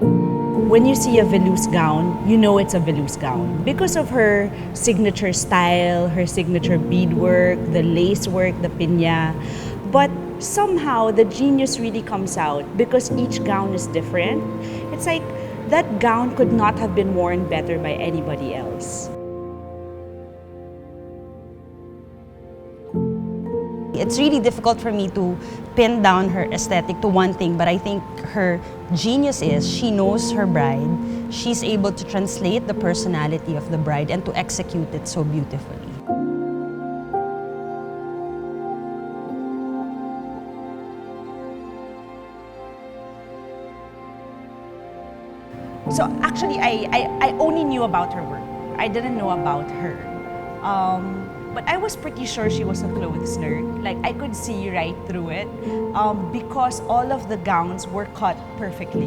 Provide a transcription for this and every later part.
When you see a Veluz gown, you know it's a Veluz gown because of her signature style, her signature beadwork, the lace work, the pinya. But somehow the genius really comes out because each gown is different. It's like that gown could not have been worn better by anybody else. It's really difficult for me to pin down her aesthetic to one thing, but I think her genius is she knows her bride. She's able to translate the personality of the bride and to execute it so beautifully. So actually, I only knew about her work. I didn't know about her. But I was pretty sure she was a clothes nerd. Like, I could see right through it because all of the gowns were cut perfectly.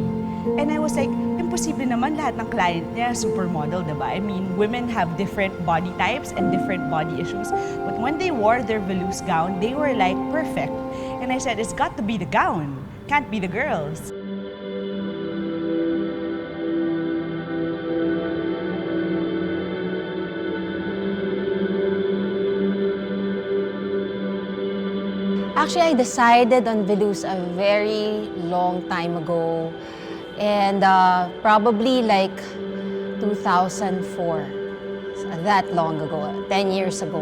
And I was like, imposible naman lahat ng client niya supermodel, diba? I mean, women have different body types and different body issues. But when they wore their Veluz gown, they were like perfect. And I said, it's got to be the gown. Can't be the girls. Actually, I decided on Veluz a very long time ago, and probably like 2004, so that long ago, 10 years ago.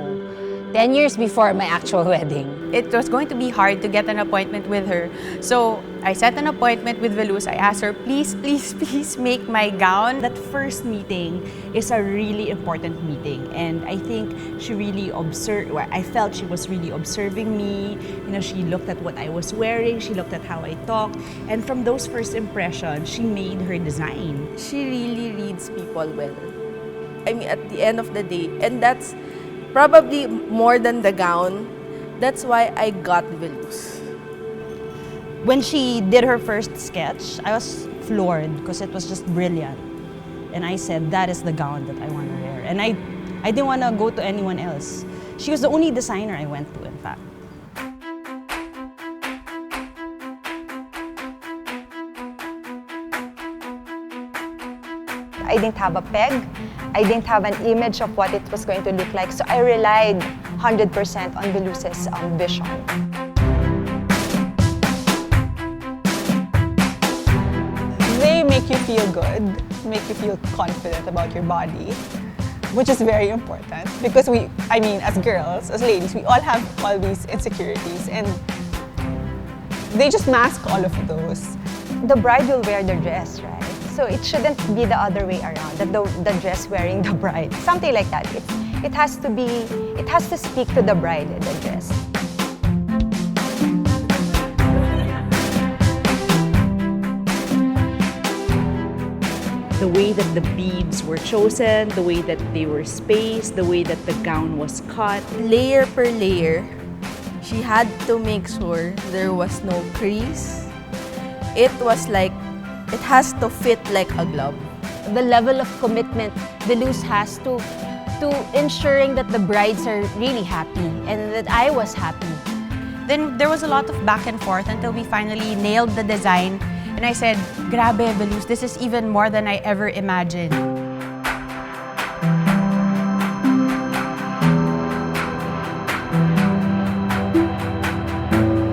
10 years before my actual wedding. It was going to be hard to get an appointment with her. So I set an appointment with Veluz. I asked her, please, please, please make my gown. That first meeting is a really important meeting, and I think she really observed, well, I felt she was really observing me. You know, she looked at what I was wearing, she looked at how I talked, and from those first impressions, she made her design. She really reads people well. I mean, at the end of the day, and that's probably more than the gown. That's why I got Veluz. When she did her first sketch, I was floored because it was just brilliant. And I said, that is the gown that I want to wear. And I didn't want to go to anyone else. She was the only designer I went to, in fact. I didn't have a peg. I didn't have an image of what it was going to look like. So I relied 100% on Veluz's vision. They make you feel good, make you feel confident about your body, which is very important because as girls, as ladies, we all have all these insecurities and they just mask all of those. The bride will wear the dress, right? So it shouldn't be the other way around, that the dress wearing the bride. Something like that. It has to speak to the bride in the dress. The way that the beads were chosen, the way that they were spaced, the way that the gown was cut. Layer per layer, she had to make sure there was no crease. It was like, it has to fit like a glove. The level of commitment Veluz has to ensuring that the brides are really happy and that I was happy. Then there was a lot of back and forth until we finally nailed the design. And I said, grabe, Veluz, this is even more than I ever imagined.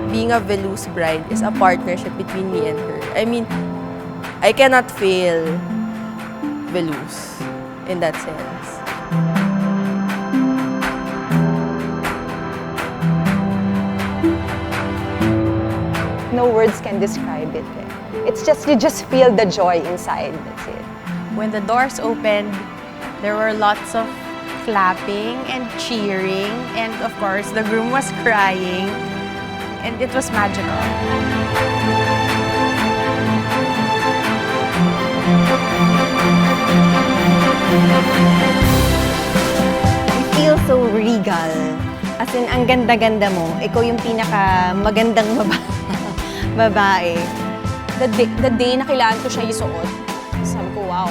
Being a Veluz bride is a partnership between me and her. I mean, I cannot fail Veluz in that sense. No words can describe it. It's just, you just feel the joy inside, that's it. When the doors opened, there were lots of clapping and cheering, and of course, the groom was crying, and it was magical. You feel so regal. As in, ang ganda-ganda mo. Ikaw yung pinaka-magandang babae. The day na kailangan ko siya isuot, sabi ko, wow.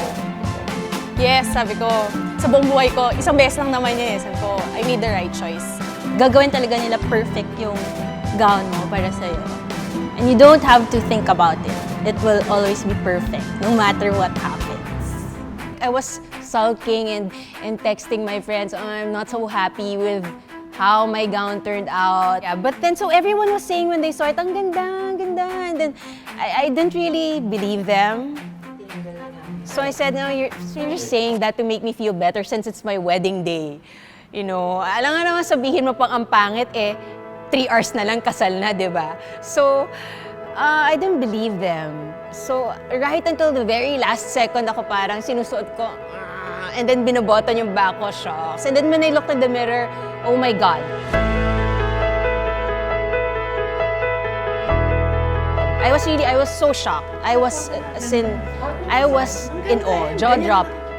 Yes, sabi ko, sa buong buhay ko, isang beses lang naman niya eh. Sabi ko, I made the right choice. Gagawin talaga nila perfect yung gown mo para sa'yo. And you don't have to think about it. It will always be perfect, no matter what happens. I was sulking and texting my friends, oh, I'm not so happy with how my gown turned out. Yeah, but then, so everyone was saying when they saw it, ang ganda, ang ganda. And then I didn't really believe them. So I said, no, you're just saying that to make me feel better since it's my wedding day. You know, alam nga naman sabihin mo pang ang pangit, 3 hours na lang kasal na, di ba? So, I didn't believe them. So, right until the very last second, ako parang sinusuot ko, and then binoboton yung back ko, shocks. And then when I looked in the mirror, oh my God. I was so shocked. I was in awe,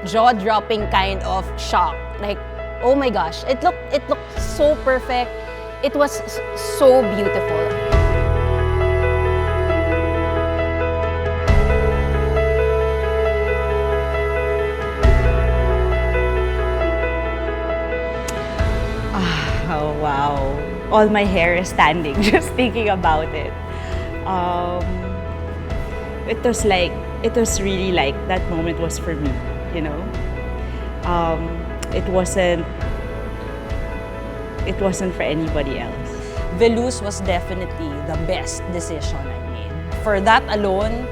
jaw-dropping kind of shock. Like, oh my gosh, it looked so perfect. It was so beautiful. Oh, wow. All my hair is standing just thinking about it. It was really like that moment was for me, you know. It wasn't for anybody else. Veluz was definitely the best decision I made. For that alone,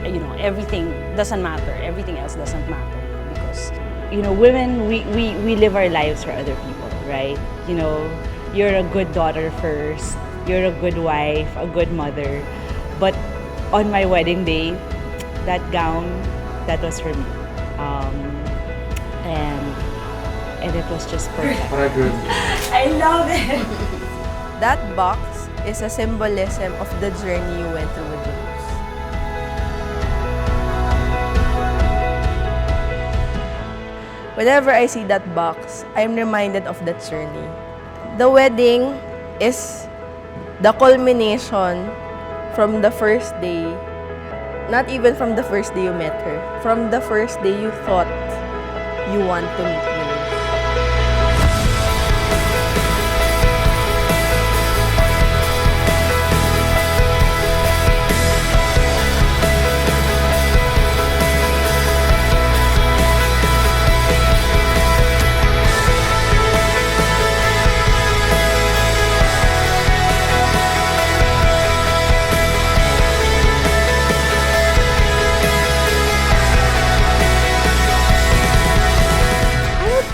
you know, everything doesn't matter. Everything else doesn't matter because, You know, women, we live our lives for other people, right? You know, you're a good daughter first, you're a good wife, a good mother. But on my wedding day, that gown, that was for me. And it was just perfect. I love it! That box is a symbolism of the journey you went through with Veluz. Whenever I see that box, I'm reminded of that journey. The wedding is the culmination from the first day, not even from the first day you met her, from the first day you thought you want to meet Veluz.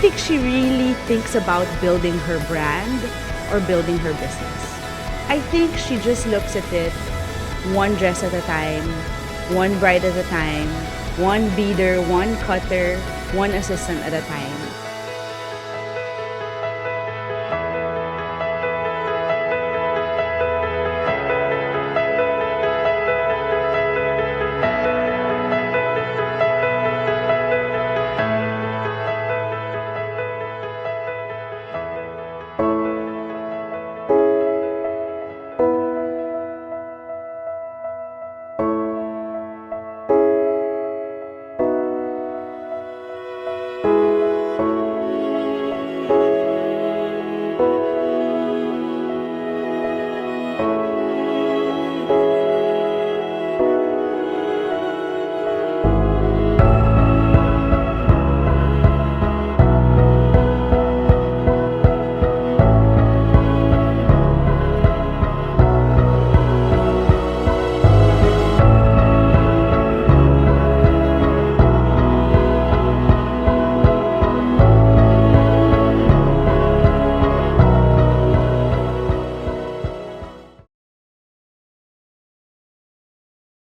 I think she really thinks about building her brand or building her business. I think she just looks at it one dress at a time, one bride at a time, one beader, one cutter, one assistant at a time.